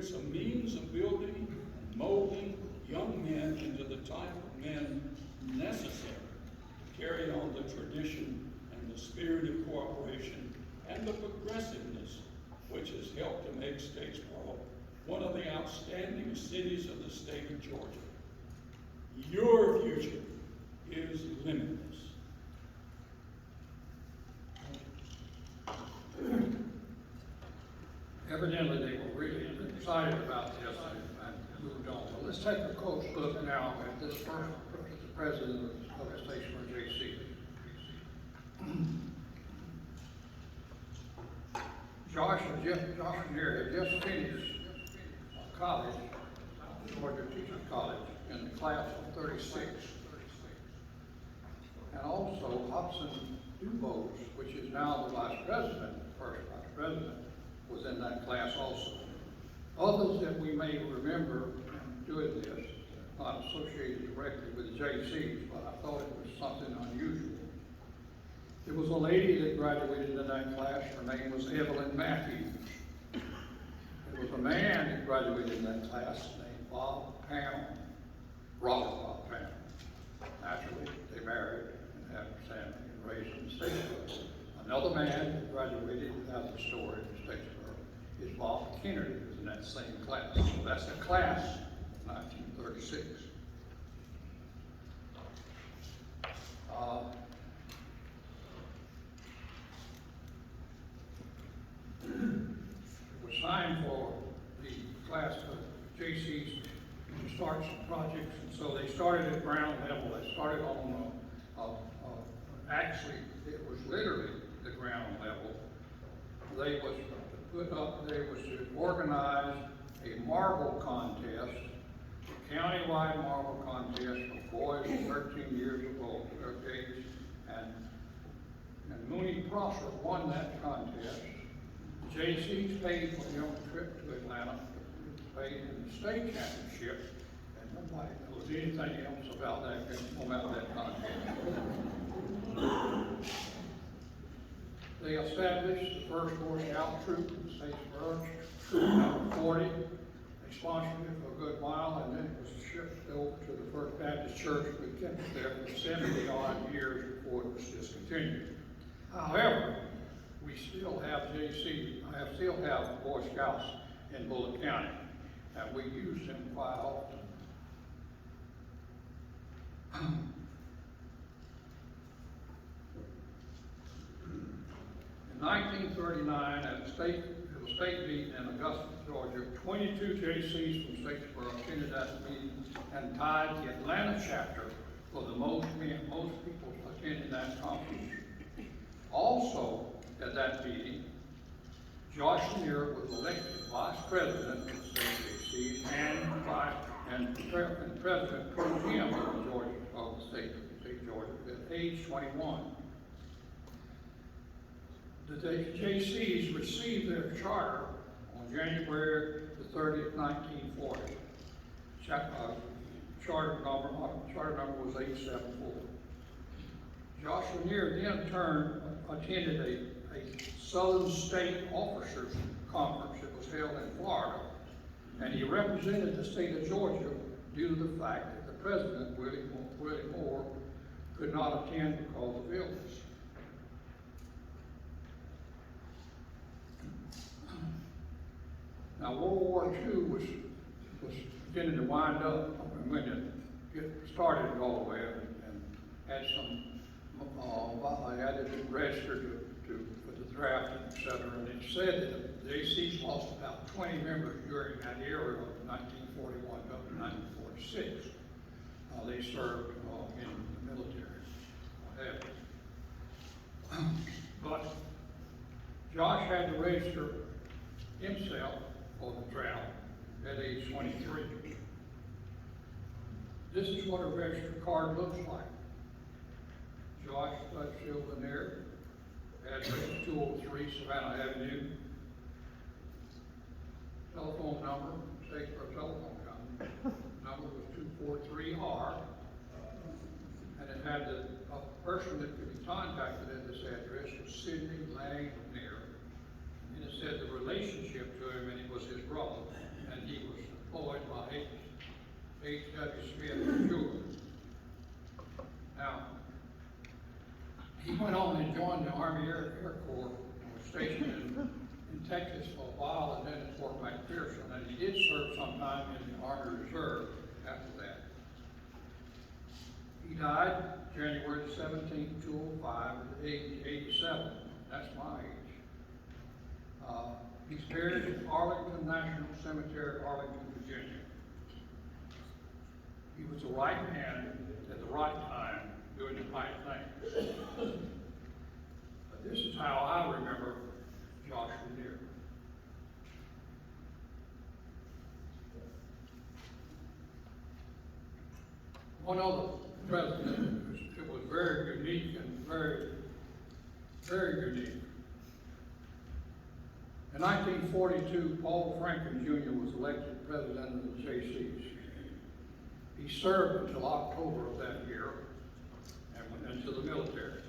it's a means of building and molding young men into the type of men necessary to carry on the tradition and the spirit of cooperation and the progressiveness which has helped to make Statesboro one of the outstanding cities of the state of Georgia. Your future is limitless. Evidently, they were really excited about this and moved on. But let's take a close look now at this first president of the Statesboro Jaycees. Josh and Mary had just finished college, Georgia Teachers College, in the class of 36. And also Hobson Dubose, which is now the vice president, first vice president, was in that class also. Others that we may remember doing this, not associated directly with the Jaycees, but I thought it was something unusual. There was a lady that graduated in that class. Her name was Evelyn Matthews. There was a man that graduated in that class named Bob Pound, Robert Bob Pound. Naturally, they married and had a family and raised in Statesboro. Another man that graduated without the story in Statesboro is Bob Kennedy, who was in that same class. So that's the class of 1936. It was time for the class of Jaycees to start some projects, and so they started at ground level. They started on, actually, it was literally the ground level. They was to organize a marble contest, a countywide marble contest for boys 13 years of age, and Mooney Prosser won that contest. The Jaycees paid for the trip to Atlanta, paid in the state championship, and nobody knows anything else about that contest. They established the first Boy Scout troop in Statesboro, troop number 40. They sponsored it for a good while, and then it was shipped over to the First Baptist Church. We kept it there for 70-odd years before it was discontinued. However, we still have still have Boy Scouts in Bullitt County, and we use them quite often. In 1939, at the state meeting in Augusta, Georgia, 22 Jaycees from Statesboro attended that meeting and tied the Atlanta chapter for the most people attending that conference. Also, at that meeting, Josh Lanier was elected vice president of the state Jaycees and president pro tem of the state of Georgia at age 21. The Jaycees received their charter on January the 30th, 1940. Charter number was 874. Josh Lanier then attended a Southern State Officers Conference that was held in Florida, and he represented the state of Georgia due to the fact that the president, Willie Moore, could not attend because of illness. Now, World War II was beginning to wind up when it get started all the way, and had some, I had it registered for the draft, etc. And it said that the Jaycees lost about 20 members during that era of 1941 up to 1946. They served in the military, whatever. But Josh had to register himself for the draft at age 23. This is what a register card looks like. Josh Dutchfield Lanier, address 203 Savannah Avenue. Telephone number, Statesboro telephone number was 243R. And it had a person that could be contacted at this address was Sidney Lang Lanier. And it said the relationship to him, and it was his brother. And H.W. Smith Jr. Now, he went on and joined the Army Air Corps and was stationed in Texas for a while and then at Fort McPherson, and he did serve some time in the Army Reserve after that. He died January 17, 2005 at the age of 87. That's my age. He's buried in Arlington National Cemetery, Arlington, Virginia. He was the right man at the right time, doing the right thing. But this is how I remember Joshua Deere. One other president, it was very unique and very, very unique. In 1942, Paul Franken Jr. was elected president of the Jaycees. He served until October of that year and went into the military.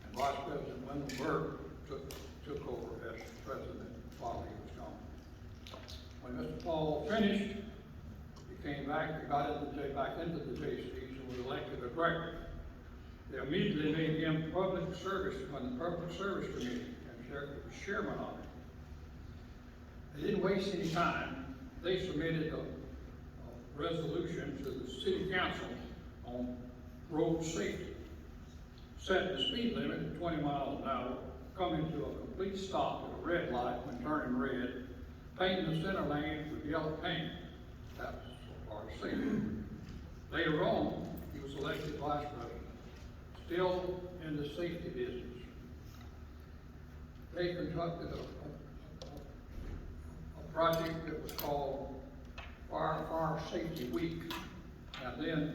And Vice President Wendell Berg took over as president while he was gone. When Mr. Paul finished, he came back, he got back into the Jaycees and was elected a director. They immediately made him public service on the Public Service Committee and was chairman of it. They didn't waste any time. They submitted a resolution to the city council on road safety. Set the speed limit at 20 miles an hour, coming to a complete stop at a red light when turning red, painting the center lane with yellow paint. That was part of safety. Later on, he was elected vice president, still in the safety business. They conducted a project that was called Fire Safety Week. And then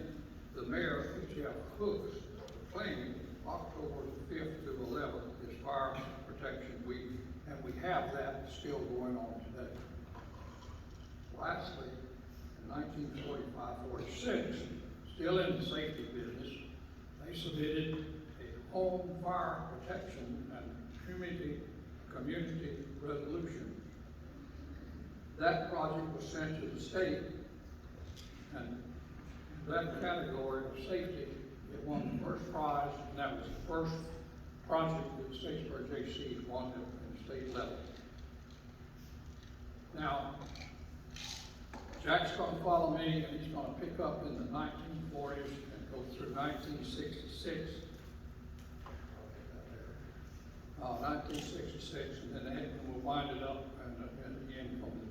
the mayor, H.F. Hooks, proclaimed October the 5th to the 11th is Fire Protection Week, and we have that still going on today. Lastly, in 1945-46, still in the safety business, they submitted a home fire protection and community resolution. That project was sent to the state, and in that category of safety, it won the first prize, and that was the first project that the Statesboro Jaycees won at the state level. Now, Jack's going to follow me, and he's going to pick up in the 1940s and go through 1966. 1966, and then we'll wind it up and again from the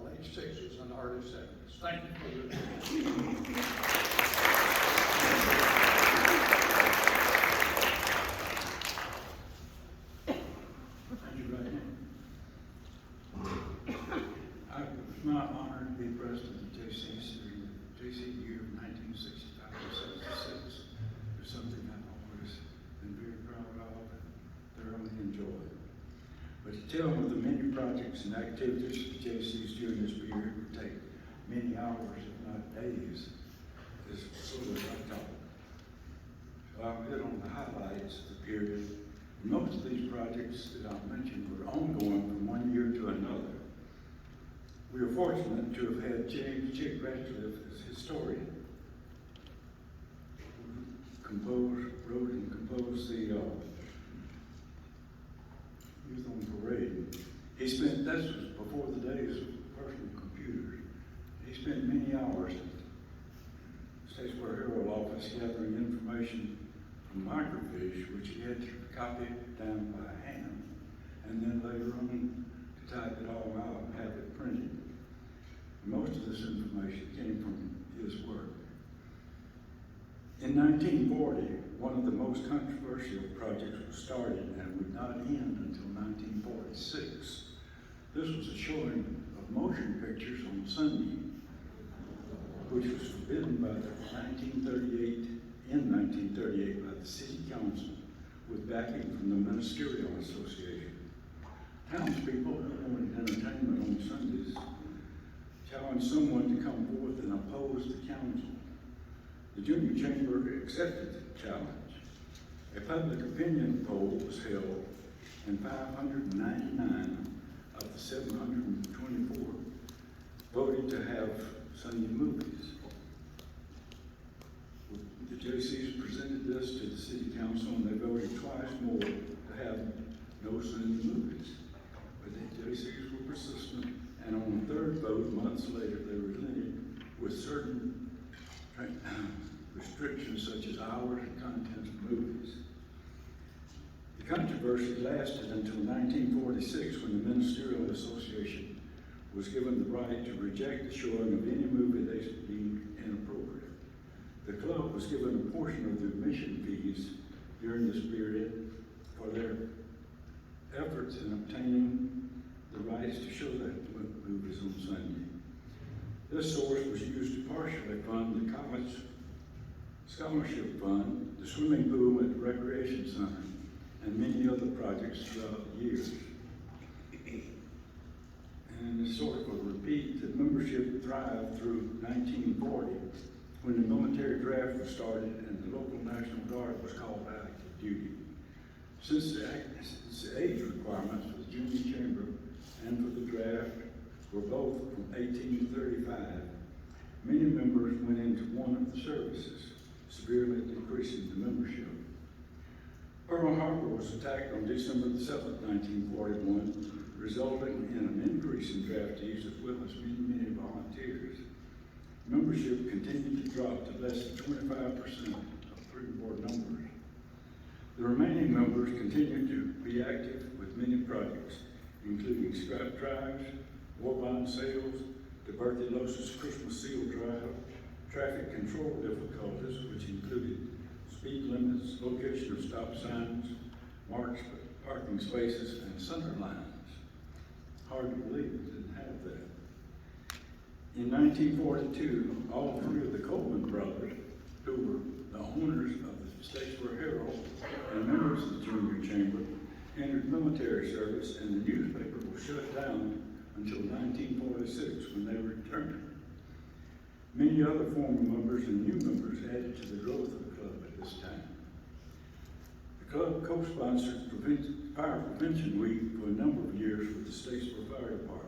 late 60s and early 70s. Thank you for your attention. Thank you, Ray. It's my honor to be president of Jaycees during the JC year of 1965 to 76. It's something I've always been very proud of and thoroughly enjoyed. But to tell them of the many projects and activities of Jaycees during this period would take many hours, if not days, is sort of like talk. So I'll hit on the highlights of the period. And most of these projects that I've mentioned were ongoing from one year to another. We are fortunate to have had James Chick Ratcliffe as historian, who wrote and composed the Youth on Parade. He spent, this was before the days of personal computers. He spent many hours at the Statesboro Herald office gathering information from microfiche, which he had to copy down by hand, and then later on to type it all out and have it printed. Most of this information came from his work. In 1940, one of the most controversial projects was started and would not end until 1946. This was a showing of motion pictures on Sunday, which was forbidden by the 1938 by the City Council with backing from the Ministerial Association. Townspeople who wanted entertainment on Sundays challenged someone to come forth and oppose the council. The Junior Chamber accepted the challenge. A public opinion poll was held, and 599 of the 724 voted to have Sunday movies. Jaycees presented this to the city council, and they voted twice more to have no Sunday movies. But the Jaycees were persistent, and on the third vote, months later, they relented with certain restrictions such as hours and contents of movies. The controversy lasted until 1946, when the Ministerial Association was given the right to reject the showing of any movie they deemed inappropriate. The club was given a portion of the admission fees during this period for their efforts in obtaining the rights to show that movies on Sunday. This source was used to partially fund the college scholarship fund, the swimming pool at the recreation center, and many other projects throughout the years. And a sort of a repeat, the membership thrived through 1940, when the military draft was started and the local National Guard was called out active duty. Since the age requirements for the junior chamber and for the draft were both from 18 to 35, many members went into one of the services, severely decreasing the membership. Pearl Harbor was attacked on December the 7th, 1941, resulting in an increase in draftees as well as many volunteers. Membership continued to drop to less than 25% of pre-war numbers. The remaining members continued to be active with many projects, including scrap drives, war bond sales, tuberculosis Christmas seal drive, traffic control difficulties, which included speed limits, location of stop signs, marked parking spaces, and center lines. Hard to believe it didn't have that. In 1942, all three of the Coleman brothers, who were the owners of the Statesboro Herald and members of the junior chamber, entered military service, and the newspaper was shut down until 1946, when they returned. Many other former members and new members added to the growth of the club at this time. The club co-sponsored Fire Prevention Week for a number of years with the Statesboro Fire Department.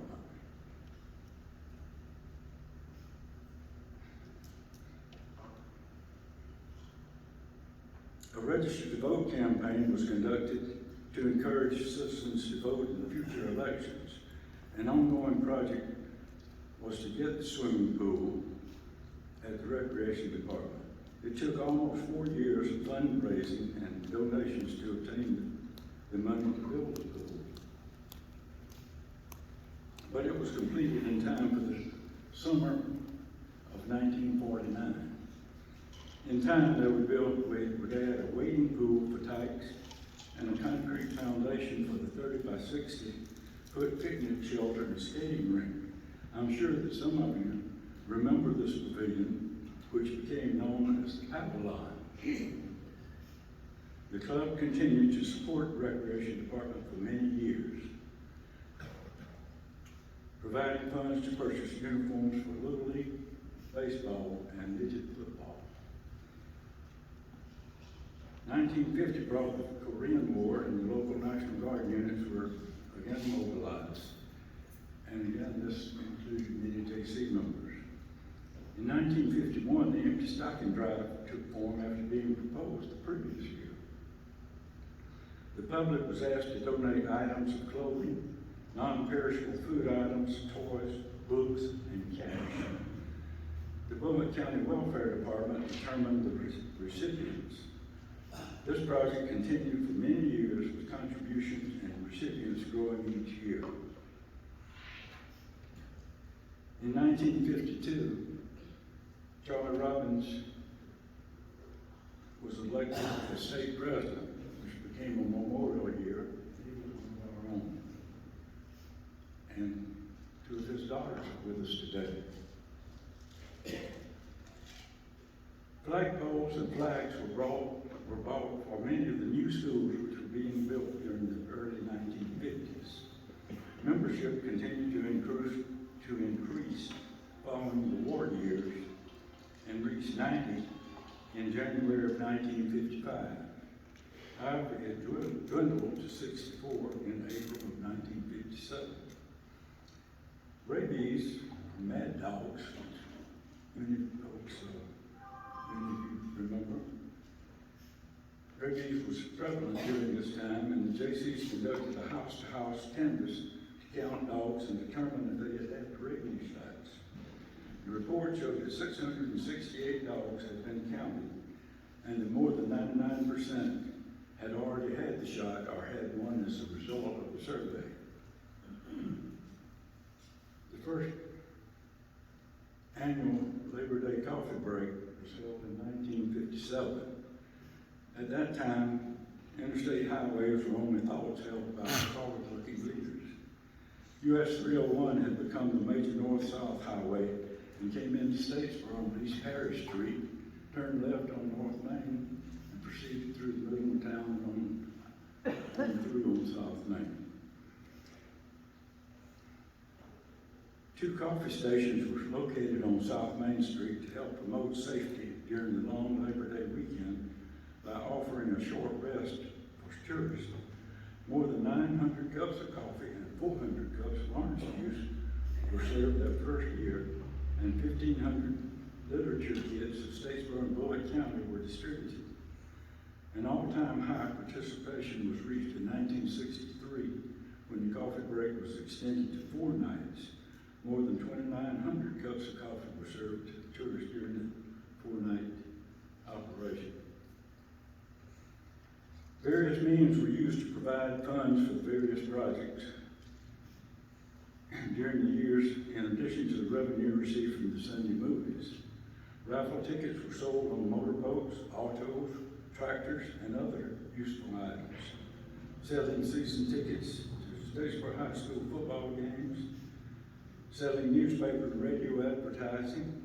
A registered to vote campaign was conducted to encourage citizens to vote in the future elections. An ongoing project was to get the swimming pool at the Recreation Department. It took almost 4 years of fundraising and donations to obtain the money to build the pool. But it was completed in time for the summer of 1949. In time, they would add a wading pool for tykes and a concrete foundation for the 30 by 60 foot picnic shelter and skating rink. I'm sure that some of you remember this pavilion, which became known as the Pavilion. The club continued to support the Recreation Department for many years, providing funds to purchase uniforms for Little League, baseball, and midget football. 1950 brought the Korean War, and the local National Guard units were again mobilized. And again, this included many Jaycee members. In 1951, the empty stocking drive took form after being proposed the previous year. The public was asked to donate items of clothing, non-perishable food items, toys, books, and cash. The Beaumont County Welfare Department determined the recipients. This project continued for many years with contributions and recipients growing each year. In 1952, Charlie Robbins was elected as state president, which became a memorial year. He was one of our own. And two of his daughters are with us today. Flagpoles and flags were bought for many of the new schools which were being built during the early 1950s. Membership continued to increase following the war years and reached 90 in January of 1955. However, it dwindled to 64 in April of 1957. Rabies, or mad dogs, which many of you remember, Drug use was prevalent during this time, and the Jaycees conducted a house-to-house canvass to count dogs and determine if they had had rabies shots. The report showed that 668 dogs had been counted, and that more than 99% had already had the shot or had one as a result of the survey. The first annual Labor Day coffee break was held in 1957. At that time, interstate highways were only thoughts held by forward-looking leaders. US 301 had become the major north-south highway and came into Statesboro on East Parish Street, turned left on North Main, and proceeded through the middle of town and through on South Main. 2 coffee stations were located on South Main Street to help promote safety during the long Labor Day weekend by offering a short rest for tourists. More than 900 cups of coffee and 400 cups of orange juice were served that first year, and 1,500 literature kits of Statesboro and Bullitt County were distributed. An all-time high participation was reached in 1963 when the coffee break was extended to 4 nights. More than 2,900 cups of coffee were served to tourists during the 4-night operation. Various means were used to provide funds for the various projects during the years, in addition to the revenue received from the Sunday movies. Raffle tickets were sold on motorboats, autos, tractors, and other useful items. Selling season tickets to Statesboro High School football games, selling newspaper and radio advertising,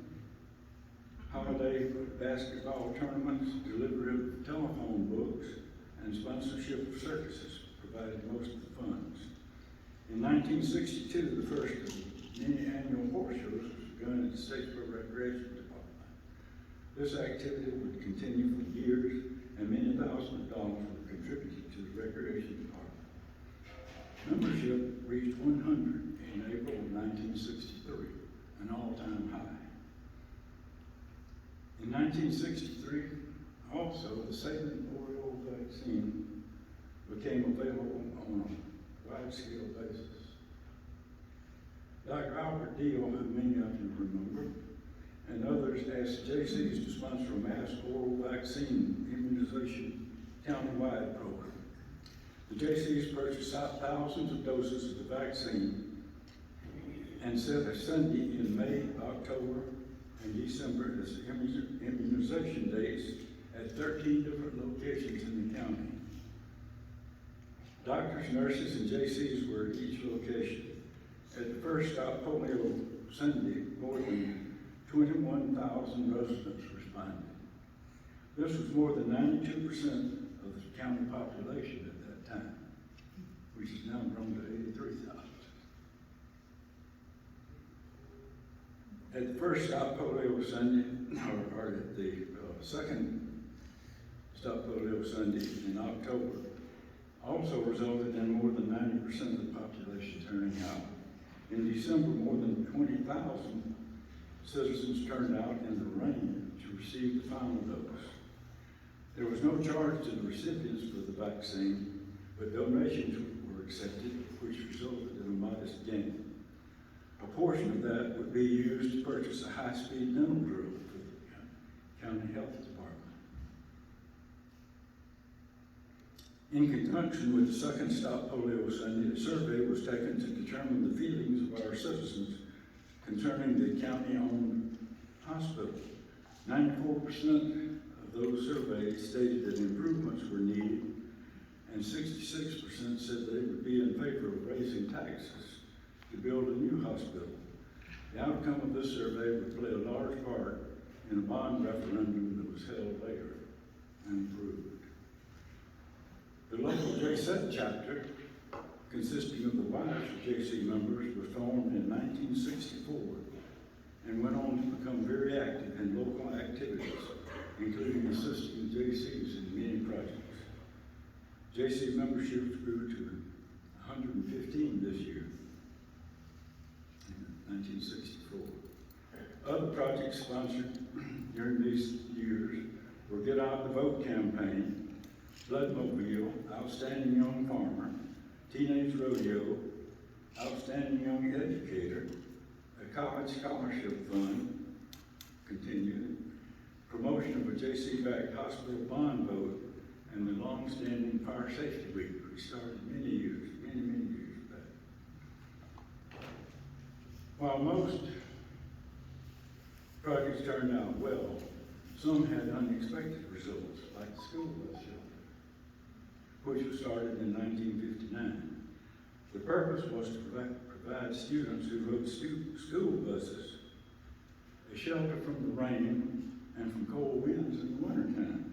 holiday basketball tournaments, delivery of telephone books, and sponsorship of circuses provided most of the funds. In 1962, the first of many annual horse shows was begun at the Statesboro Recreation Department. This activity would continue for years, and many thousands of dollars were contributed to the Recreation Department. Membership reached 100 in April of 1963, an all-time high. In 1963, also, the salient polio vaccine became available on a wide-scale basis. Dr. Albert Deal, who many of you remember, and others asked Jaycees to sponsor a mass oral vaccine immunization countywide program. The Jaycees purchased thousands of doses of the vaccine and set a Sunday in May, October, and December as immunization dates at 13 different locations in the county. Doctors, nurses, and Jaycees were at each location. At the first Stop Polio Sunday, more than 21,000 residents responded. This was more than 92% of the county population at that time, which has now grown to 83,000. At the first Stop Polio Sunday, or at the second Stop Polio Sunday in October, also resulted in more than 90% of the population turning out. In December, more than 20,000 citizens turned out in the rain to receive the final dose. There was no charge to the recipients for the vaccine, but donations were accepted, which resulted in a modest gain. A portion of that would be used to purchase a high-speed dental drill for the county health department. In conjunction with the second Stop Polio Sunday, a survey was taken to determine the feelings of our citizens concerning the county-owned hospital. 94% of those surveyed stated that improvements were needed, and 66% said they would be in favor of raising taxes to build a new hospital. The outcome of this survey would play a large part in a bond referendum that was held later and approved. The local Jaycees chapter, consisting of the wives of Jaycee members, was formed in 1964 and went on to become very active in local activities, including assisting Jaycees in many projects. Jaycee memberships grew to 115 this year, in 1964. Other projects sponsored during these years were Get Out the Vote campaign, Bloodmobile, Outstanding Young Farmer, Teenage Rodeo, Outstanding Young Educator, a College Scholarship Fund, continued, promotion of a Jaycee-backed hospital bond vote, and the long-standing Fire Safety Week, we started many years back. While most projects turned out well, some had unexpected results, like the school bus shelter, which was started in 1959. The purpose was to provide students who rode school buses a shelter from the rain and from cold winds in the wintertime.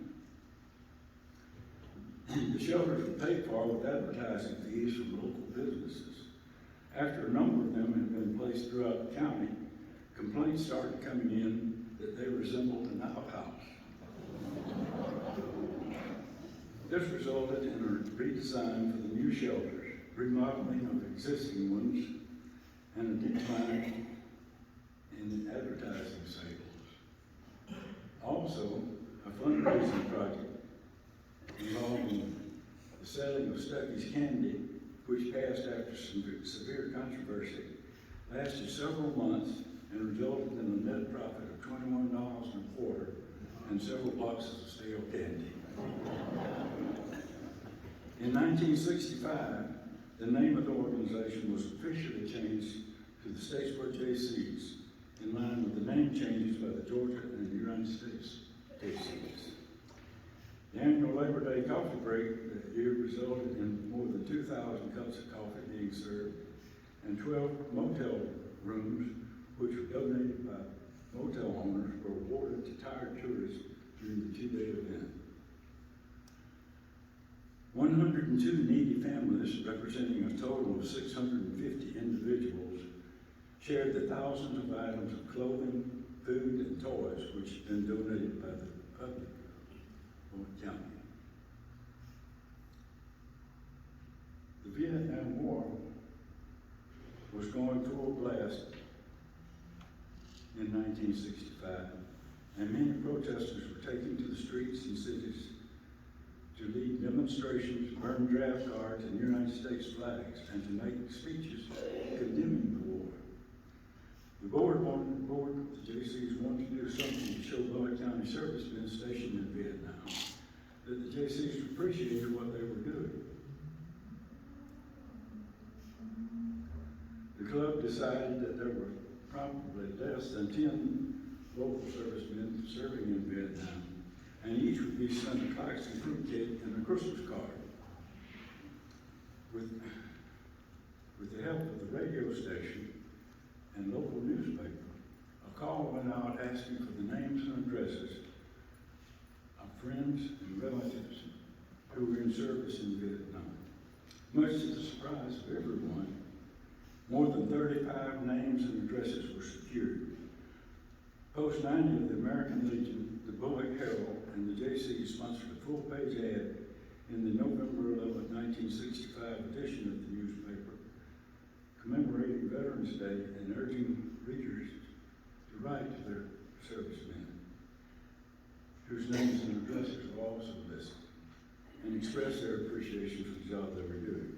The shelters were paid for with advertising fees from local businesses. After a number of them had been placed throughout the county, complaints started coming in that they resembled an outhouse. This resulted in a redesign for the new shelters, remodeling of existing ones, and a decline in advertising sales. Also, a fundraising project involving the selling of Stuckey's candy, which passed after some severe controversy, lasted several months and resulted in a net profit of $21.25 and several boxes of stale candy. In 1965, the name of the organization was officially changed to the Statesboro Jaycees, in line with the name changes by the Georgia and United States Jaycees. The annual Labor Day coffee break that year resulted in more than 2,000 cups of coffee being served and 12 motel rooms, which were donated by motel owners, were awarded to tired tourists during the two-day event. 102 needy families, representing a total of 650 individuals, shared the thousands of items of clothing, food, and toys which had been donated by the public of the county. The Vietnam War was going full blast in 1965, and many protesters were taking to the streets and cities to lead demonstrations, burn draft cards and United States flags, and to make speeches condemning the war. The board of the Jaycees wanted to do something to show Bullock County servicemen stationed in Vietnam that the Jaycees appreciated what they were doing. The club decided that there were probably less than 10 local servicemen serving in Vietnam, and each would be sent a Claxon fruitcake and a Christmas card. With the help of the radio station and local newspaper, a call went out asking for the names and addresses of friends and relatives who were in service in Vietnam. Much to the surprise of everyone, more than 35 names and addresses were secured. Post 90 of the American Legion, the Bullock Herald, and the Jaycees sponsored a full-page ad in the November 11, 1965 edition of the newspaper, commemorating Veterans Day and urging readers to write to their servicemen, whose names and addresses were also listed, and express their appreciation for the job they were doing.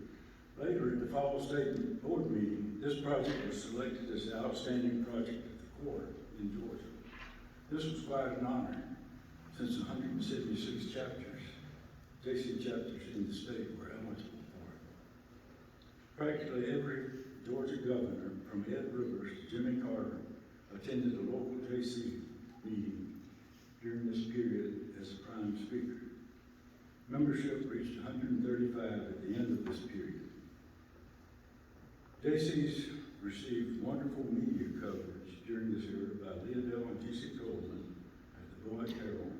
Later, at the fall state board meeting, this project was selected as the outstanding project of the quarter in Georgia. This was quite an honor, since 176 Jaycee chapters in the state were eligible for it. Practically every Georgia governor, from Ed Rivers to Jimmy Carter, attended a local Jaycee meeting during this period as a prime speaker. Membership reached 135 at the end of this period. Jaycees received wonderful media coverage during this era by Leodell and T.C. Coleman at the Bullock Herald,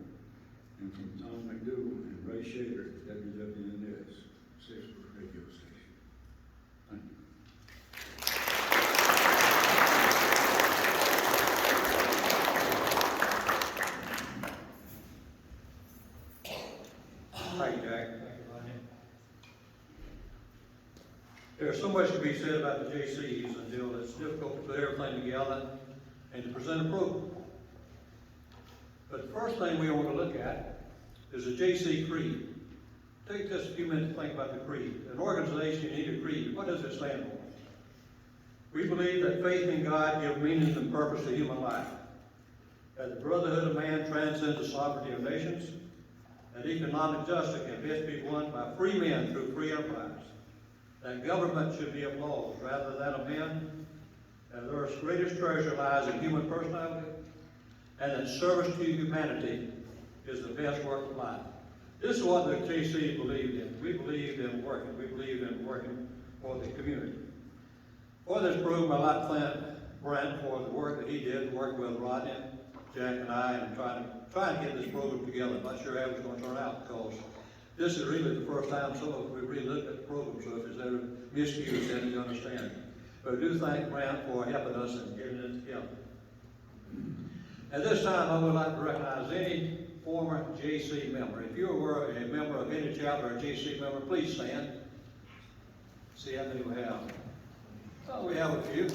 and from Tom McDougal and Ray Shader at WWNS, Statesboro radio station. Thank you. Thank you, Jack. There's so much to be said about the Jaycees until it's difficult to put everything together and to present a program. But the first thing we want to look at is the Jaycee Creed. take just a few minutes to think about the creed. An organization, you need a creed. What does it stand for? We believe that faith in God gives meaning and purpose to human life. That the brotherhood of man transcends the sovereignty of nations. That economic justice can best be won by free men through free enterprise. That government should be of laws rather than of men. And their greatest treasure lies in human personality. And that service to humanity is the best work of life. This is what the Jaycees believed in. We believed in working. We believed in working for the community. For this program, I'd like to thank Brent for the work that he did, working with Rodney, Jack, and I, and trying to get this program together. I'm not sure how it's going to turn out because this is really the first time we really looked at the program, so if there's ever miscues, then you understand. But I do thank Brent for helping us and getting it together. At this time, I would like to recognize any former Jaycee member. If you were a member of any chapter or a Jaycee member, please stand. See how many we have. Oh, we have a few.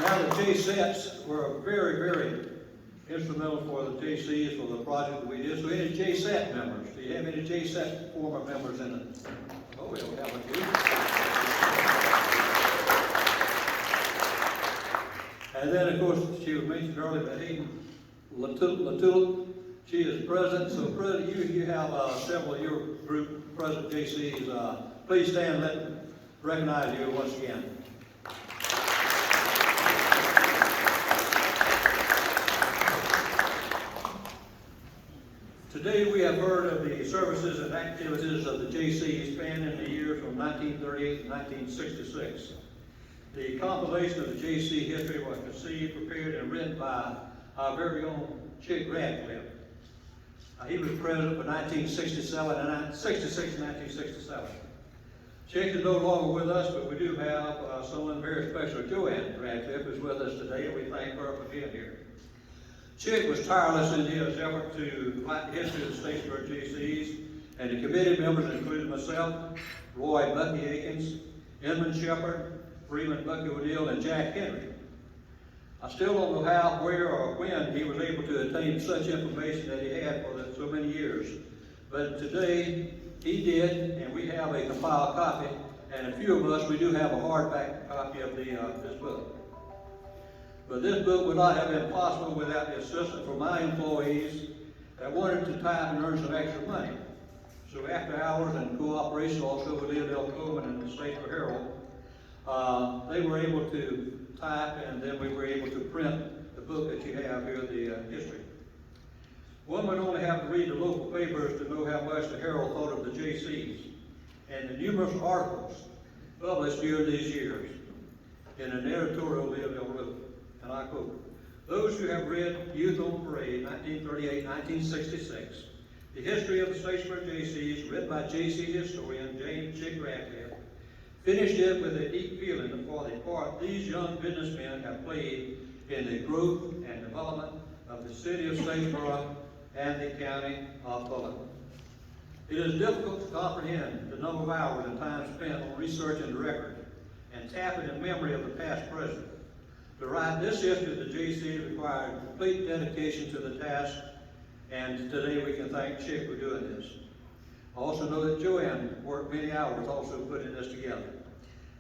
Now the Jaycees were very, very instrumental for the Jaycees for the project that we did. So any Jaycee members? Do you have any Jaycee former members in it? Oh, we have a few. And then, of course, she was mentioned earlier, but Hayden Latul, she is president. So, President, you have several of your group, President Jaycees. Please stand and let them recognize you once again. Today we have heard of the services and activities of the Jaycees spanning the years from 1938 to 1966. The compilation of the Jaycee history was conceived, prepared, and written by our very own Chick Radcliffe. He was president for 1967 and 66 and 1967. Chick is no longer with us, but we do have someone very special. Joanne Radcliffe is with us today, and we thank her for being here. Chick was tireless in his effort to write the history of the Statesboro Jaycees, and the committee members included myself, Roy Bucky Akins, Edmund Shepard, Freeman Bucky O'Neill, and Jack Henry. I still don't know how, where, or when he was able to attain such information that he had for so many years. But today, he did, and we have a compiled copy, and a few of us, we do have a hardback copy of this book. But this book would not have been possible without the assistance from my employees that wanted to type and earn some extra money. So after hours and cooperation also with Leodell Coleman and the Statesboro Herald, they were able to type, and then we were able to print the book that you have here, the history. One would only have to read the local papers to know how much the Herald thought of the Jaycees and the numerous articles published during these years. In an editorial Leodell wrote, and I quote, "Those who have read Youth on Parade, 1938-1966, the history of the Statesboro Jaycees, written by Jaycee historian James Chick Radcliffe, finished it with a deep feeling for the part these young businessmen have played in the growth and development of the city of Statesboro and the county of Fulton. It is difficult to comprehend the number of hours and time spent on researching the record and tapping the memory of the past president. To write this history of the Jaycees required complete dedication to the task, and today we can thank Chick for doing this. I also know that Joanne worked many hours also putting this together.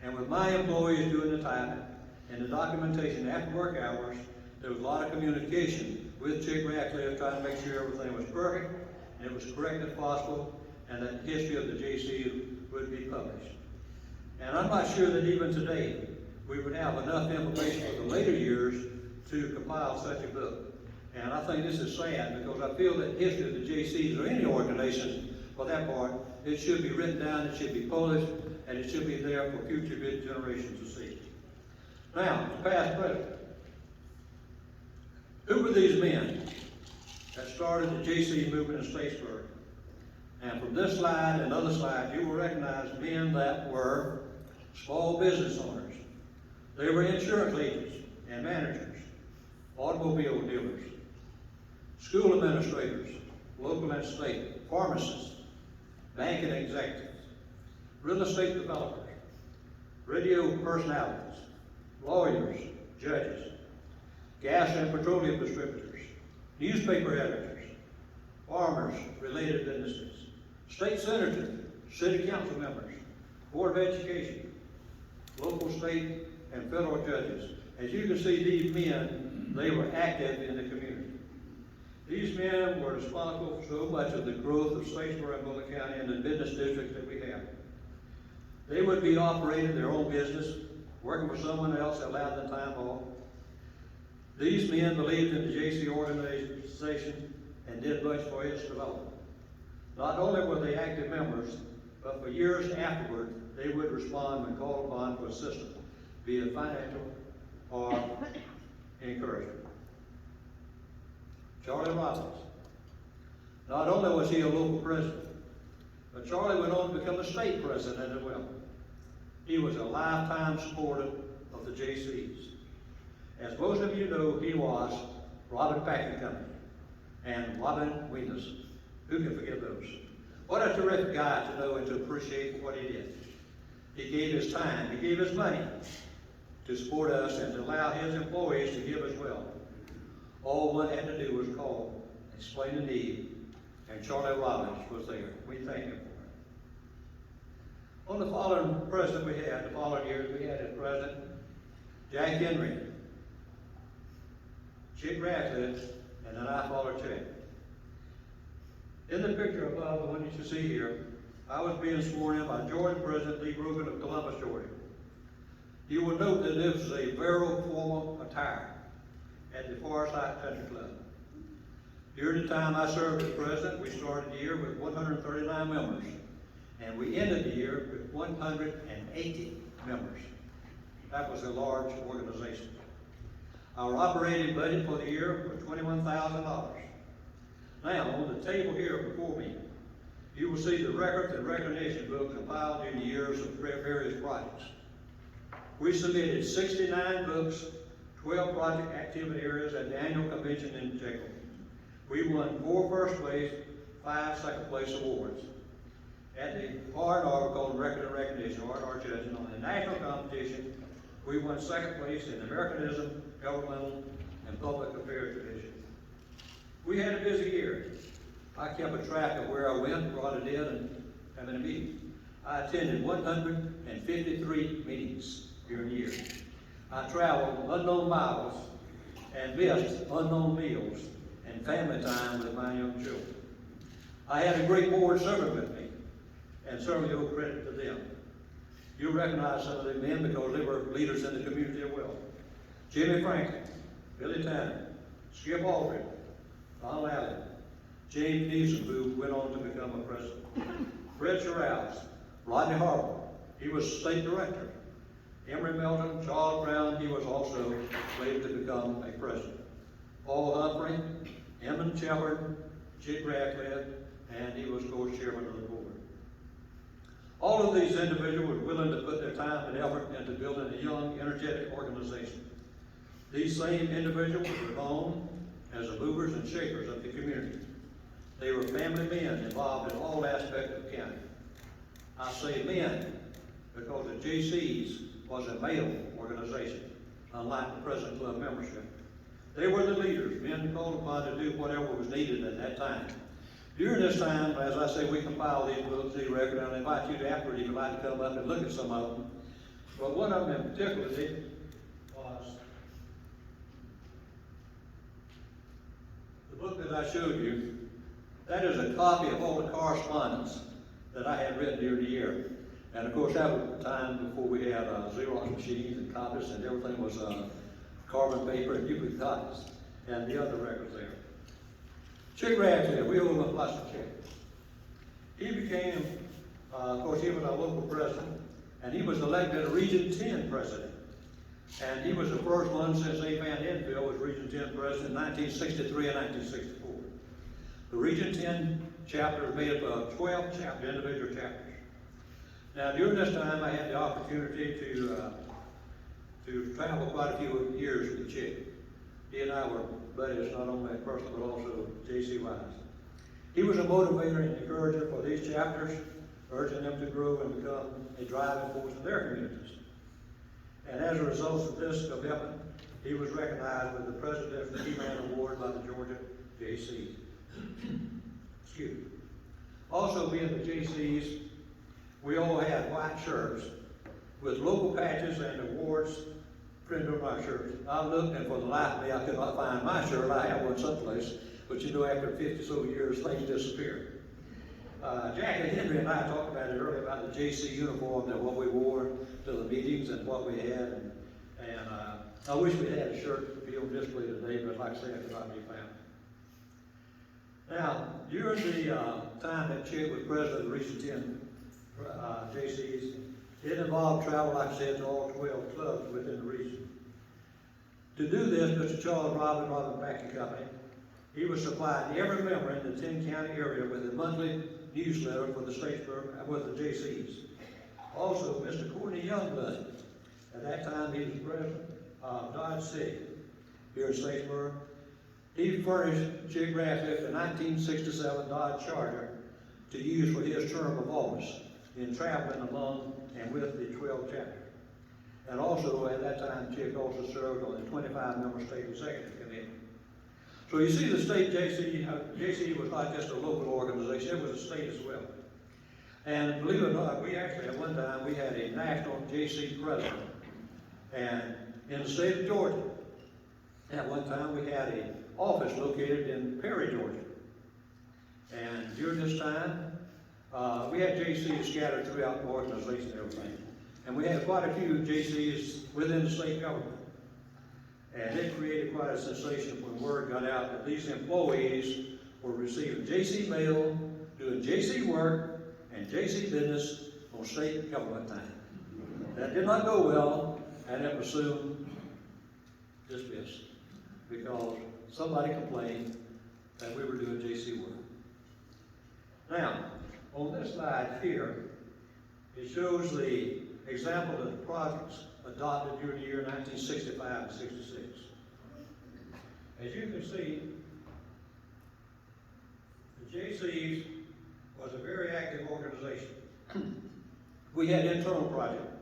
And with my employees doing the typing and the documentation after work hours, there was a lot of communication with Chick Radcliffe trying to make sure everything was perfect and it was correct as possible, and that the history of the Jaycees would be published. And I'm not sure that even today we would have enough information for the later years to compile such a book. And I think this is sad because I feel that history of the Jaycees or any organization for that part, it should be written down, it should be published, and it should be there for future generations to see. Now, the past president. Who were these men that started the Jaycee movement in Statesboro? And from this slide and other slides, you will recognize men that were small business owners. They were insurance agents and managers, automobile dealers, school administrators, local and state, pharmacists, banking executives, real estate developers, radio personalities, lawyers, judges, gas and petroleum distributors, newspaper editors, farmers, related businesses, state senators, city council members, board of education, local, state, and federal judges. As you can see, these men, they were active in the community. These men were responsible for so much of the growth of Statesboro and Bullitt County and the business district that we have. They would be operating their own business, working for someone else that allowed them time off. These men believed in the Jaycees organization and did much for its development. Not only were they active members, but for years afterward, they would respond when called upon for assistance, be it financial or encouragement. Charlie Robbins. Not only was he a local president, but Charlie went on to become a state president as well. He was a lifetime supporter of the Jaycees. As most of you know, he was Robin Franken Company and Robin Wieners. Who can forget those? What a terrific guy to know and to appreciate what he did. He gave his time, he gave his money to support us and to allow his employees to give as well. All one had to do was call, explain the need, and Charlie Robbins was there. We thank him for it. On the following president we had, the following years, we had as president Jack Henry, Chick Ratcliffe, and then I followed Chick. In the picture above, the one you should see here, I was being sworn in by Georgia President Lee Grogan of Columbus, Georgia. You will note that this is a very formal attire at the Forest Heights Country Club. During the time I served as president, we started the year with 139 members, and we ended the year with 180 members. That was a large organization. Our operating budget for the year was $21,000. Now, on the table here before me, you will see the records and recognition books compiled in the years of various projects. We submitted 69 books, 12 project activity areas at the annual convention in Jacob. We won 4 first place, 5 second place awards. At the R&R, called Record and Recognition, R&R judging, on the national competition, we won 2nd place in Americanism, Governmental, and Public Affairs Division. We had a busy year. I kept a track of where I went, what I did, and how many meetings. I attended 153 meetings during the year. I traveled unknown miles and missed unknown meals and family time with my young children. I had a great board serving with me, and certainly owe credit to them. You recognize some of the men because they were leaders in the community as well. Jimmy Franken, Billy Tanner, Skip Aldridge, Don Lally, James Neeson, who went on to become a president. Fred Sherrouse, Rodney Harper, he was state director. Emory Melton, Charles Brown, he was also later to become a president. Paul Humphrey, Emmett Shepard, Chick Ratcliffe, and he was co-chairman of the board. All of these individuals were willing to put their time and effort into building a young, energetic organization. These same individuals were known as the movers and shakers of the community. They were family men involved in all aspects of the county. I say men because the Jaycees was a male organization, unlike the present club membership. They were the leaders, men called upon to do whatever was needed at that time. During this time, as I say, we compiled these books, these records, and I invite you to afterward if you'd like to come up and look at some of them. But one of them in particular was the book that I showed you. That is a copy of all the correspondence that I had written during the year. And of course, that was the time before we had Xerox machines and copies, and everything was carbon paper and duplicate copies, and the other records there. Chick Ratcliffe, we owe him a plus of Chick. He became, of course, he was our local president, and he was elected a Region 10 president. And he was the first one since A. Van Enfield was Region 10 president in 1963 and 1964. The Region 10 chapter is made up of 12 individual chapters. Now, during this time, I had the opportunity to travel quite a few years with Chick. He and I were buddies, not only personal, but also Jaycee-wise. He was a motivator and encourager for these chapters, urging them to grow and become a driving force in their communities. And as a result of this commitment, he was recognized with the Presidential Key Man Award by the Georgia Jaycees. Excuse me. Also, being the Jaycees, we all had white shirts with local patches and awards printed on our shirts. I looked, and for the life of me, I could not find my shirt. I have one someplace, but you know, after 50 so years, things disappear. Jackie Henry and I talked about it earlier about the JC uniform and what we wore to the meetings and what we had. And I wish we had a shirt to be on display today, but like I said, it could not be found. Now, during the time that Chick was president of the Region 10 JCs, it involved travel, like I said, to all 12 clubs within the region. To do this, Mr. Charles Robbins Packing Company, he was supplying every member in the 10-county area with a monthly newsletter for the Statesboro with the Jaycees. Also, Mr. Courtney Youngblood, at that time he was president of Dodge City here in Statesboro. He furnished Chick Ratcliffe the 1967 Dodge Charger to use for his term of office in traveling among and with the 12 chapter. And also, at that time, Chick also served on the 25-member state executive committee. So you see, the state JC was not just a local organization, it was a state as well. And believe it or not, we actually, at one time, we had a national JC president. And in the state of Georgia, at one time, we had an office located in Perry, Georgia. And during this time, we had JCs scattered throughout the organization and everything. And we had quite a few JCs within the state government. And it created quite a sensation when word got out that these employees were receiving JC mail, doing JC work, and JC business on state government time. That did not go well, and it was soon dismissed because somebody complained that we were doing JC work. Now, on this slide here, it shows the example of the projects adopted during the year 1965 and 66. As you can see, the JCs was a very active organization. We had internal projects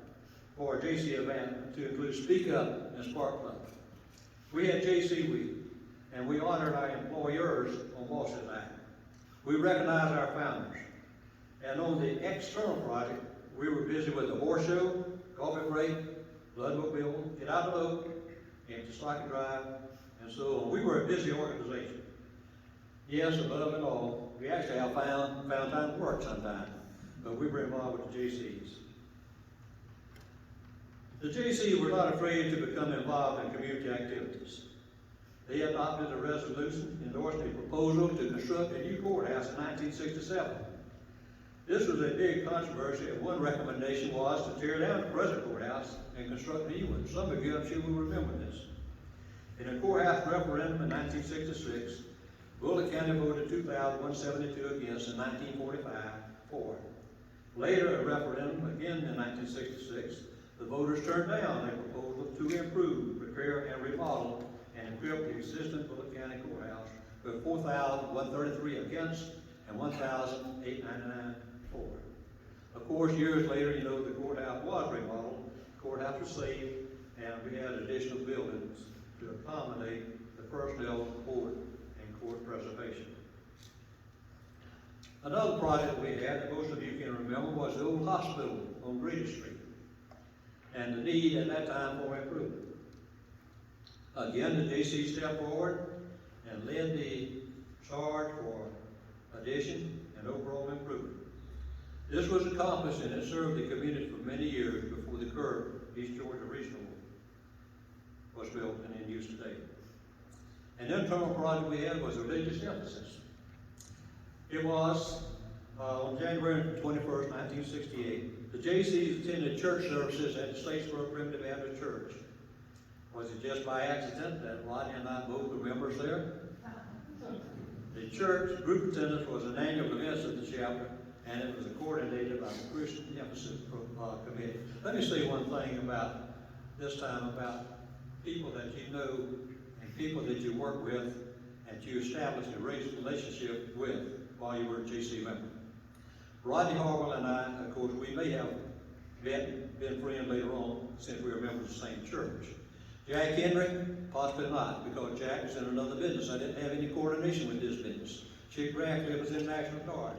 for a JC event to include Speak Up and Spark Club. We had JC Week, and we honored our employers on Boston Night. We recognized our founders. And on the external project, we were busy with the horse show, coffee break, bloodmobile, get out of the boat, empty Stockton Drive, and so on. We were a busy organization. Yes, above it all, we actually have found time to work sometimes, but we were involved with the JCs. The JCs were not afraid to become involved in community activities. They adopted a resolution endorsing a proposal to construct a new courthouse in 1967. This was a big controversy, and one recommendation was to tear down the present courthouse and construct a new one. Some of you, I'm sure, will remember this. In a courthouse referendum in 1966, Bullitt County voted 2,172 against in 1945 for. Later, a referendum again in 1966, the voters turned down a proposal to improve, repair, and remodel and equip the existing Bullitt County courthouse with 4,133 against and 1,899 for. Of course, years later, you know, the courthouse was remodeled, the courthouse was saved, and we had additional buildings to accommodate the personnel court and court preservation. Another project we had that most of you can remember was the old hospital on Green Street and the need at that time for improvement. Again, the JC stepped forward and led the charge for addition and overall improvement. This was accomplished and it served the community for many years before the current East Georgia Regional was built and in use today. An internal project we had was a religious emphasis. It was on January 21st, 1968. The JCs attended church services at the Statesboro Primitive Baptist Church. Was it just by accident that Rodney and I both were members there? The church group attendance was an annual event of the chapter, and it was coordinated by the Christian Emphasis Committee. Let me say one thing about this time about people that you know and people that you work with and you establish a relationship with while you were a JC member. Rodney Harwell and I, of course, we may have been friends later on since we were members of the same church. Jack Henry, possibly not, because Jack was in another business. I didn't have any coordination with this business. Chick Radcliffe was in National Guard.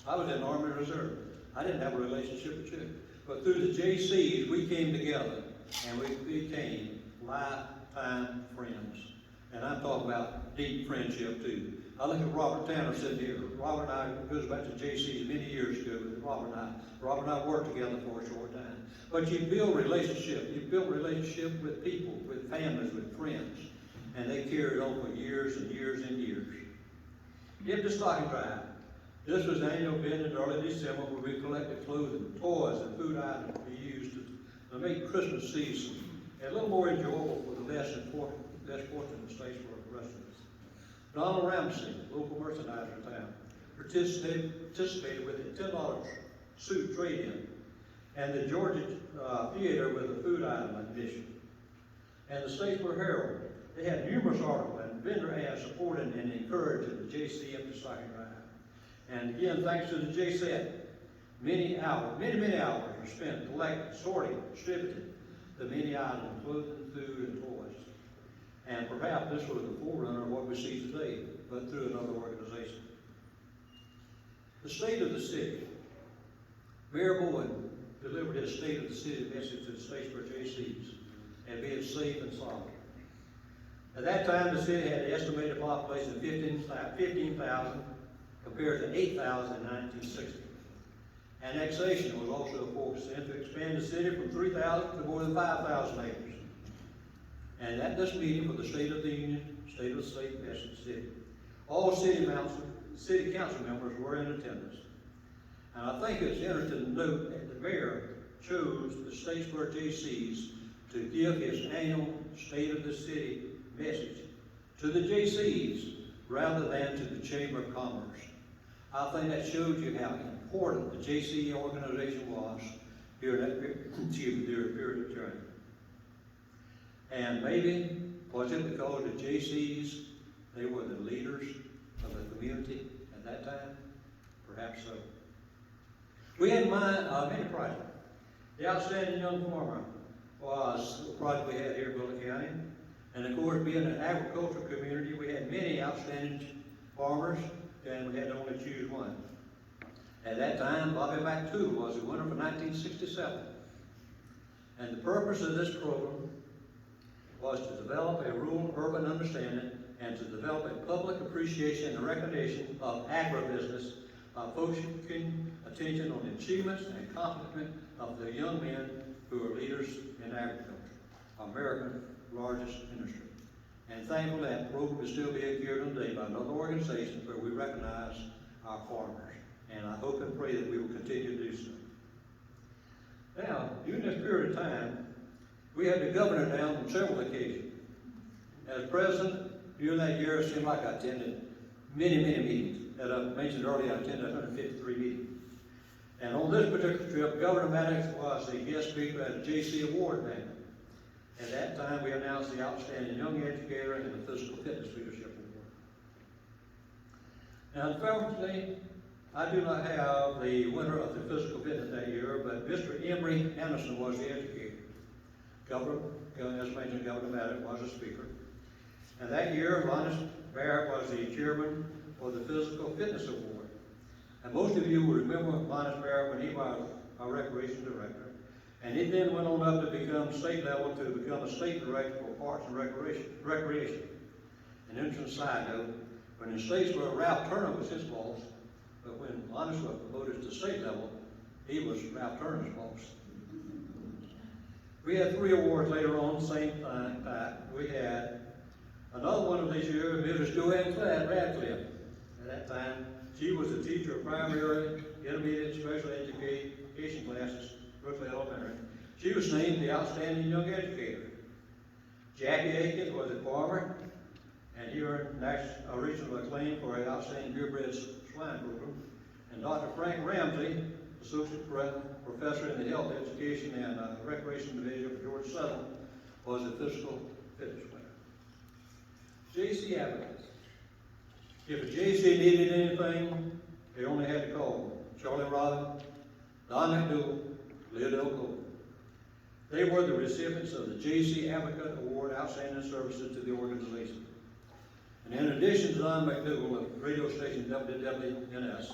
I was in Army Reserve. I didn't have a relationship with Chick. But through the Jaycees, we came together and we became lifetime friends. And I'm talking about deep friendship too. I look at Robert Tanner sitting here. Robert and I, goes back to Jaycees many years ago with Robert and I worked together for a short time. But you build relationship. You build relationship with people, with families, with friends. And they carried on for years and years and years. Give the stocking drive. This was the annual event in early December where we collected clothing, toys, and food items to be used to make Christmas season a little more enjoyable for the less fortunate Statesboro residents. Donald Ramsey, local merchandiser in town, participated with a $10 suit trade-in, and the Georgia Theater with a food item admission. And the Statesboro Herald, they had numerous articles and vendor ads supporting and encouraging the JC Empty Stocking Drive. And again, thanks to the JSET, many hours were spent collecting, sorting, distributing the many items, clothing, food, and toys. And perhaps this was the forerunner of what we see today, but through another organization. The state of the city. Mayor Bowen delivered his state of the city message to the Statesboro Jaycees and being safe and solid. At that time, the city had an estimated population of 15,000 compared to 8,000 in 1960. Annexation was also a focus to expand the city from 3,000 to more than 5,000 acres. And at this meeting for the State of the Union, State of the State message city, all city council members were in attendance. And I think it's interesting to note that the mayor chose the Statesboro Jaycees to give his annual State of the City message to the Jaycees rather than to the Chamber of Commerce. I think that shows you how important the JC organization was during that period of time. And maybe, was it because the Jaycees, they were the leaders of the community at that time? Perhaps so. We had many projects. The Outstanding Young Farmer was a project we had here in Bullitt County. And of course, being an agricultural community, we had many outstanding farmers, and we had to only choose one. At that time, Bobby McToole was the winner for 1967. And the purpose of this program was to develop a rural-urban understanding and to develop a public appreciation and recognition of agribusiness by focusing attention on the achievements and accomplishment of the young men who are leaders in agriculture, America's largest industry. And thankfully that program is still being carried on today by another organization where we recognize our farmers. And I hope and pray that we will continue to do so. Now, during this period of time, we had the governor down on several occasions. As president, during that year, it seemed like I attended many meetings. As I mentioned earlier, I attended 153 meetings. And on this particular trip, Governor Maddox was the guest speaker at the JC Award Banquet. At that time, we announced the Outstanding Young Educator and the Physical Fitness Leadership Award. Now, unfortunately, I do not have the winner of the physical fitness that year, but Mr. Emory Anderson was the educator. As mentioned, Governor Maddox was the speaker. And that year, Linus Barrett was the chairman for the Physical Fitness Award. And most of you will remember Linus Barrett when he was our recreation director. And he then went on up to become state level to become a state director for Parks and Recreation. An interesting side note, when in Statesboro, Ralph Turner was his boss, but when Linus was promoted to state level, he was Ralph Turner's boss. We had 3 awards later on, same time. We had another one of this year, Mrs. Joanne Radcliffe. At that time, she was a teacher of primary, intermediate, special education classes, Brooklyn Elementary. She was named the Outstanding Young Educator. Jackie Aikens was a farmer, and he earned regional acclaim for an outstanding purebred swine program. And Dr. Frank Ramsey, Associate Professor in the Health Education and Recreation Division for Georgia Southern, was a physical fitness winner. JC advocates. If a JC needed anything, they only had to call Charlie Robbins, Don McDougal, Leo Cole. They were the recipients of the Jaycee Advocate Award Outstanding Services to the organization. And in addition to Don McDougall of radio station WWNS,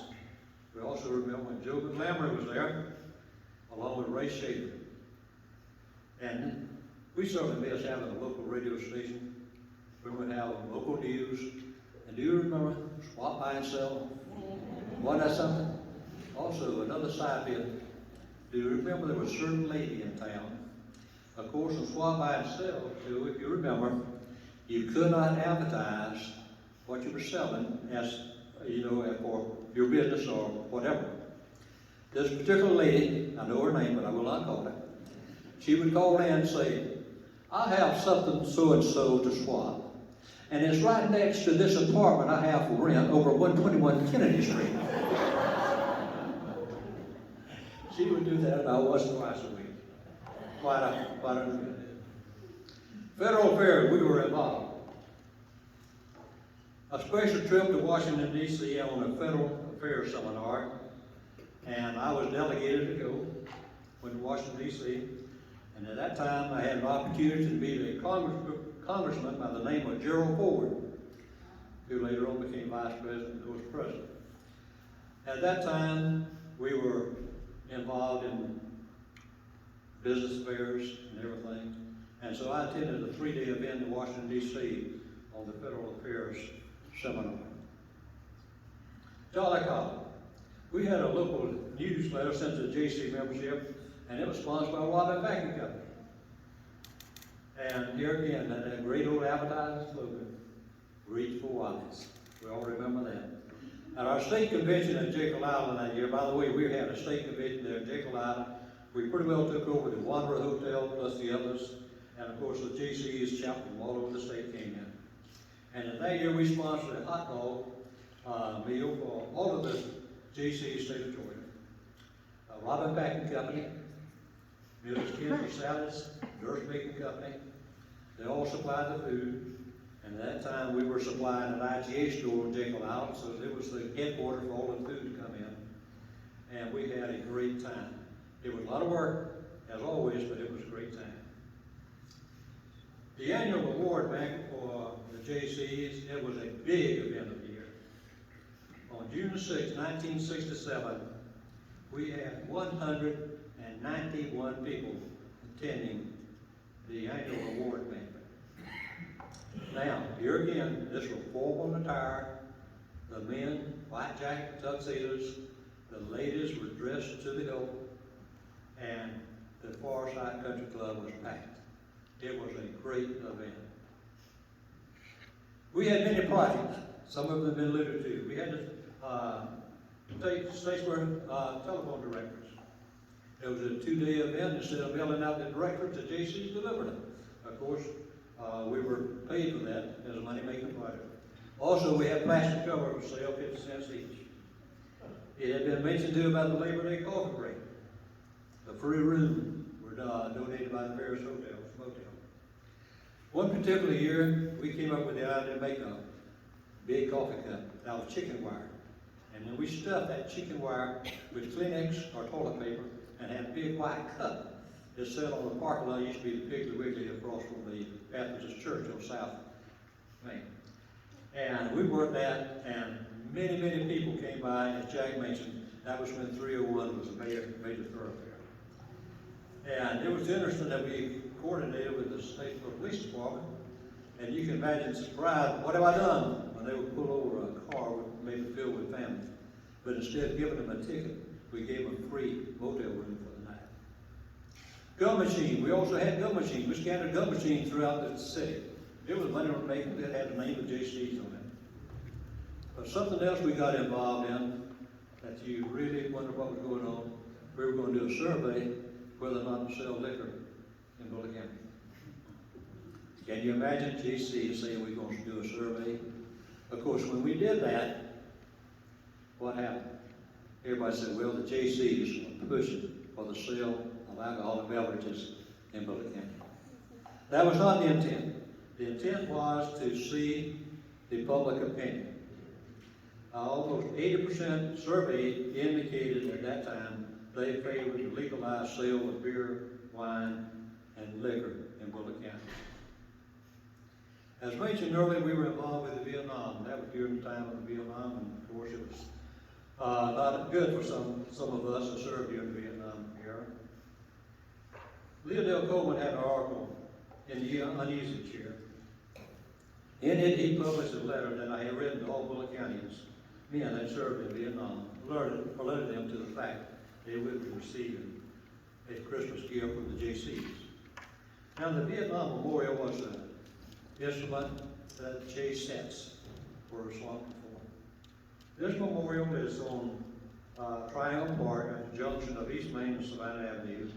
we also remember when Joe McLammer was there, along with Ray Shaver. And we certainly miss having a local radio station. We would have local news. And do you remember Swap By and Sell? Wasn't that something? Also, another side bit. Do you remember there was a certain lady in town? Of course, in Swap By and Sell, too, if you remember, you could not advertise what you were selling as, for your business or whatever. This particular lady, I know her name, but I will not call it. She would call in and say, I have something so-and-so to swap. And it's right next to this apartment I have for rent over 121 Kennedy Street. She would do that about once or twice a week. Quite a Federal affairs, we were involved. A special trip to Washington, D.C. on a federal affairs seminar, and I was delegated to go. Went to Washington, D.C., and at that time I had an opportunity to meet a congressman by the name of Gerald Ford, who later on became vice president and was president. At that time, we were involved in business affairs and everything, and so I attended a 3-day event in Washington, D.C. on the federal affairs seminar. Jolly Collie. We had a local newsletter sent to the Jaycee membership, and it was sponsored by Robbins Franken Company. And here again, that great old advertising slogan, reach for Robbins. We all remember that. At our state convention at Jekyll Island that year, by the way, we had a state convention there at Jekyll Island. We pretty well took over the Wanderer Hotel plus the others, and of course the Jaycees chapter from all over the state came in. And in that year we sponsored a hot dog meal for all of the Jaycees state of Georgia. Robbins Franken Company, Miller's Kids for Salads, Nurse Baking Company, they all supplied the food. And at that time we were supplying an IGA store in Jekyll Island, so it was the headquarters for all the food to come in. And we had a great time. It was a lot of work, as always, but it was a great time. The annual award banquet for the Jaycees, it was a big event of the year. On June 6, 1967, we had 191 people attending the annual award banquet. Now, here again, this was formal attire. The men, white jacket tuxedos. The ladies were dressed to the hilt. And the Farside Country Club was packed. It was a great event. We had many projects. Some of them have been alluded to. We had to Statesboro telephone directories. It was a 2-day event. Instead of mailing out the directories, the Jaycees delivered them. Of course, we were paid for that as a money-making project. Also, we had plastic covers for sale, 50 cents each. It had been mentioned too about the Labor Day coffee break. The free room were donated by the Paris Motel. One particular year, we came up with the idea to make a big coffee cup out of chicken wire. And then we stuffed that chicken wire with Kleenex or toilet paper and had a big white cup. It sat on the parking lot. It used to be the Piggly Wiggly across from the Baptist Church on South Main. And we worked that, and many, many people came by, as Jack mentioned. That was when 301 was a major thoroughfare. And it was interesting that we coordinated with the Statesboro Police Department, and you can imagine the surprise, what have I done? When they would pull over a car maybe filled with family. But instead of giving them a ticket, we gave them a free motel room for the night. Gun machine, we also had gun machines. We scattered gun machines throughout the city. It was money making that had the name of Jaycees on it. But something else we got involved in that you really wonder what was going on, we were going to do a survey whether or not to sell liquor in Bullock County. Can you imagine Jaycees saying we're going to do a survey? Of course, when we did that, what happened? Everybody said, well, the Jaycees are pushing for the sale of alcoholic beverages in Bullock County. That was not the intent. The intent was to see the public opinion. Almost 80% surveyed indicated at that time they favored the legalized sale of beer, wine, and liquor in Bullock County. As mentioned earlier, we were involved with the Vietnam. That was during the time of the Vietnam, and of course it was not good for some of us that served during the Vietnam era. Leodell Coleman had an article in the Uneasy Chair. In it, he published a letter that I had written to all Bullock Countyans, men that served in Vietnam, alerted them to the fact they would be receiving a Christmas gift from the Jaycees. Now, the Vietnam Memorial was an instrument that Jaycees were responsible for. This memorial is on Triangle Park at the junction of East Main and Savannah Avenue.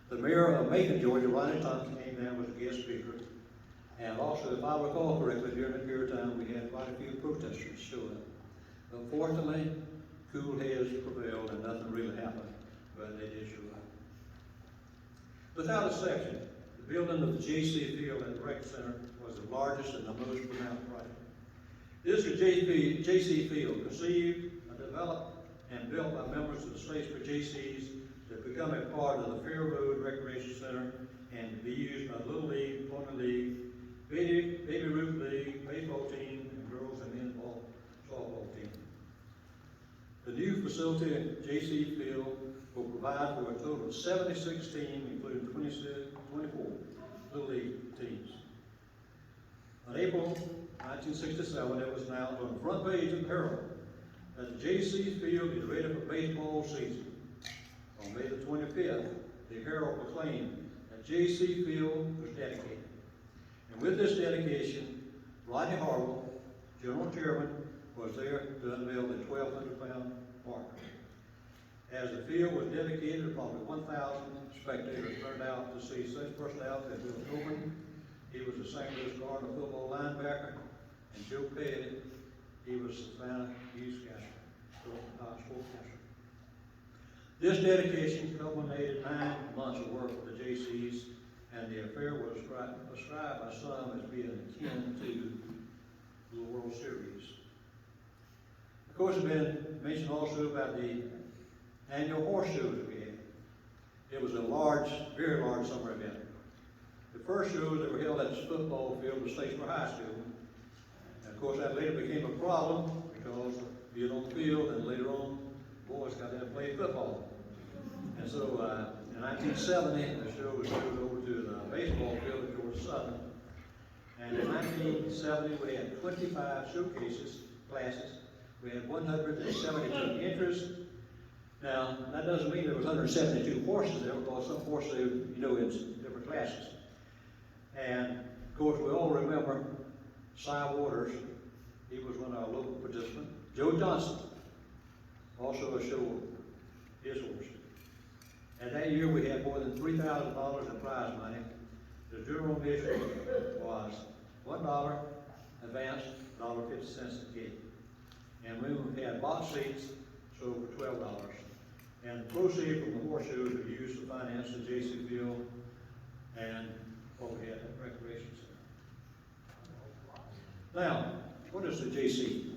The mayor of Macon, Georgia, Ronnie Thompson, came down as a guest speaker. And also, if I recall correctly, during that period of time, we had quite a few protesters show up. Unfortunately, cool heads prevailed and nothing really happened, but they did show up. Without exception, the building of the Jaycee Field at the Rec Center was the largest and the most pronounced project. This is Jaycee Field, conceived, developed, and built by members of the Statesboro Jaycees to become a part of the Fair Road Recreation Center and to be used by Little League, Pony League, Baby Root League, baseball team, and girls and men's softball team. The new facility at Jaycee Field will provide for a total of 76 teams, including 24 Little League teams. On April 1967, it was announced on the front page of the Herald that the Jaycee Field is ready for baseball season. On May the 25th, the Herald proclaimed that Jaycee Field was dedicated. And with this dedication, Rodney Harwell, General Chairman, was there to unveil the 1,200-pound marker. As the field was dedicated, probably 1,000 spectators turned out to see such personalities as Bill Coleman. He was the St. Louis Cardinal football linebacker, and Joe Petty, he was the Savannah newscaster, sportscaster. This dedication culminated 9 months of work for the Jaycees, and the affair was described by some as being akin to the World Series. Of course, it's been mentioned also about the annual horse shows that we had. It was a large, very large summer event. The first shows that were held at the football field was Statesboro High School. And of course, that later became a problem because being on the field and later on, boys got there to play football. And so in 1970, the show was moved over to the baseball field at Georgia Southern. And in 1970, we had 25 showcases, classes. We had 172 entries. Now, that doesn't mean there was 172 horses there, because some horses, in different classes. And, of course, we all remember Cy Waters. He was one of our local participants. Joe Johnson, also a show, his horse. And that year, we had more than $3,000 in prize money. The general admission was $1 advance, $1.50 a gate. And we had box seats, so for $12. And the proceeds from the horse shows were used to finance the Jaycee Field and what we had at the Recreation Center. Now, what is the Jaycee?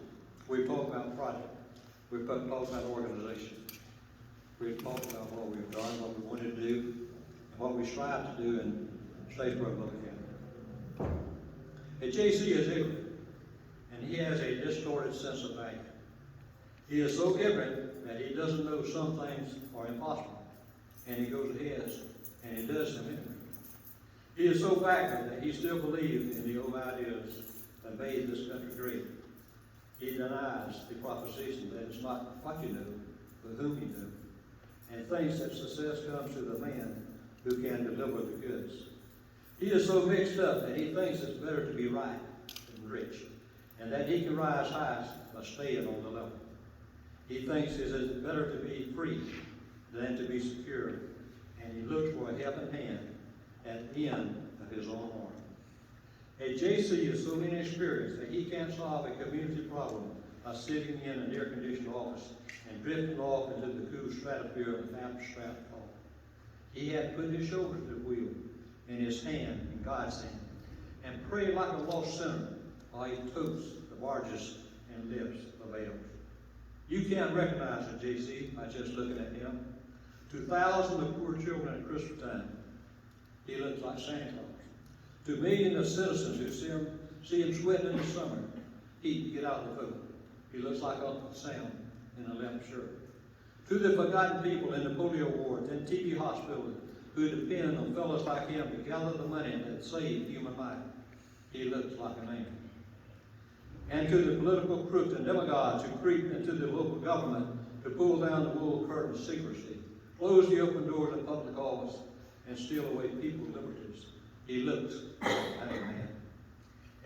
We've talked about project. We've talked about organization. We've talked about what we've done, what we wanted to do, and what we strive to do in Statesboro and Bullock County. A Jaycee is ignorant, and he has a distorted sense of value. He is so ignorant that he doesn't know some things are impossible, and he goes ahead and he does them anyway. He is so backward that he still believes in the old ideas that made this country great. He denies the proposition that it's not what you know, but whom you know, and thinks that success comes to the man who can deliver the goods. He is so mixed up that he thinks it's better to be right than rich, and that he can rise highest by staying on the level. He thinks it is better to be free than to be secure, and he looks for a helping hand at the end of his own arm. A Jaycee is so inexperienced that he can't solve a community problem by sitting in an air-conditioned office and drifting off into the cool stratosphere of abstract thought. He had to put his shoulder to the wheel and his hand in God's hand and pray like a lost sinner while he totes the barges and lifts the bales. You can't recognize a Jaycee by just looking at him. To thousands of poor children at Christmas time, he looks like Santa Claus. To millions of citizens who see him sweating in the summer, heat to get out of the vote, he looks like Uncle Sam in a limp shirt. To the forgotten people in the polio wards and TB hospitals who depend on fellows like him to gather the money that saves human life, he looks like an angel. And to the political crooks and demagogues who creep into the local government to pull down the wool curtain of secrecy, close the open doors of public office, and steal away people's liberties, he looks like a man.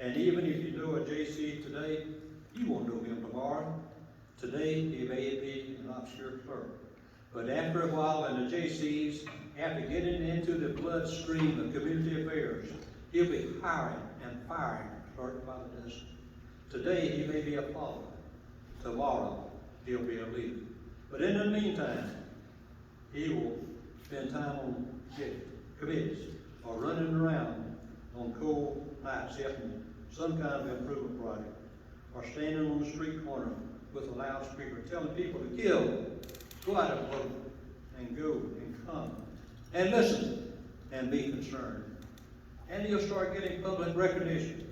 And even if you know a Jaycee today, you won't know him tomorrow. Today, he may be an obscure clerk. But after a while in the Jaycees, after getting into the bloodstream of community affairs, he'll be hiring and firing clerks by the dozen. Today, he may be a follower. Tomorrow, he'll be a leader. But in the meantime, he will spend time on committees or running around on cold nights helping some kind of improvement project, or standing on the street corner with a loudspeaker telling people to kill, go out and vote, and go and come, and listen, and be concerned. And he'll start getting public recognition,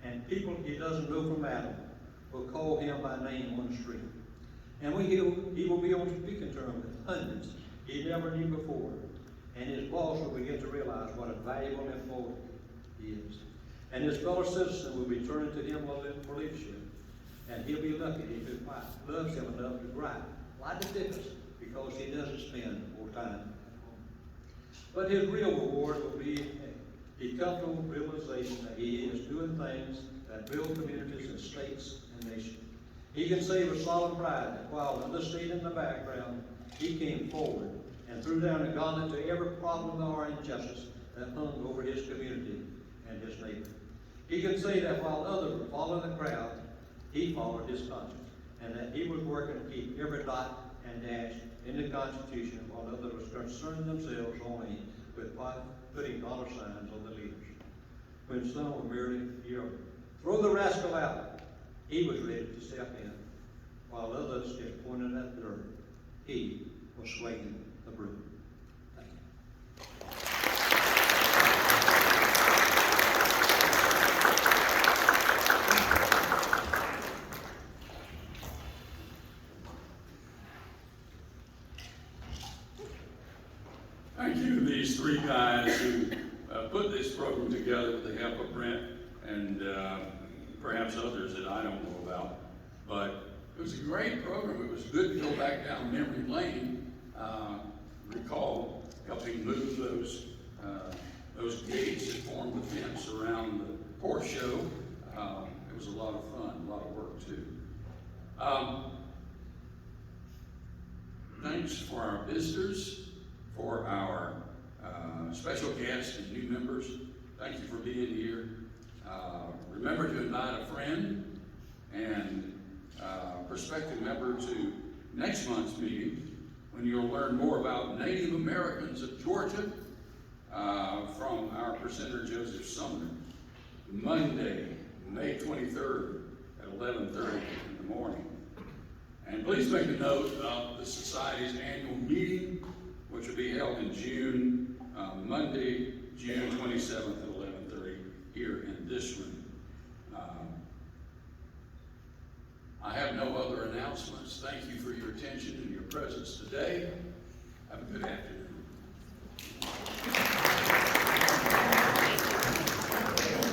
and people he doesn't know from Adam will call him by name on the street. And he will be on speaking terms with hundreds he never knew before, and his boss will begin to realize what a valuable employee he is. And his fellow citizens will be turning to him for leadership. And he'll be lucky if his wife loves him enough to light the difference, because he doesn't spend more time at home. But his real reward will be the comfortable realization that he is doing things that build communities and states and nations. He can say with solemn pride that while others stayed in the background, he came forward and threw down a gauntlet to every problem or injustice that hung over his community and his neighbor. He can say that while others were following the crowd, he followed his conscience, and that he was working to keep every dot and dash in the Constitution while others were concerning themselves only with putting dollar signs on the leaders. When some were merely yelling, "Throw the rascal out," he was ready to step in, while others just pointed at the dirt. He was swinging the broom. Thank you. Thank you to these three guys who put this program together with the help of Brent and perhaps others that I don't know about. But it was a great program. It was good to go back down memory lane, recall helping move those gates that formed the fence around the horse show. It was a lot of fun, a lot of work too. Thanks for our visitors, for our special guests and new members. Thank you for being here. Remember to invite a friend and prospective member to next month's meeting, when you'll learn more about Native Americans of Georgia from our presenter, Joseph Sumner, Monday, May 23rd at 11:30 in the morning. And please make a note of the Society's annual meeting, which will be held in June, Monday, June 27th at 11:30 here in this room. I have no other announcements. Thank you for your attention and your presence today. Have a good afternoon.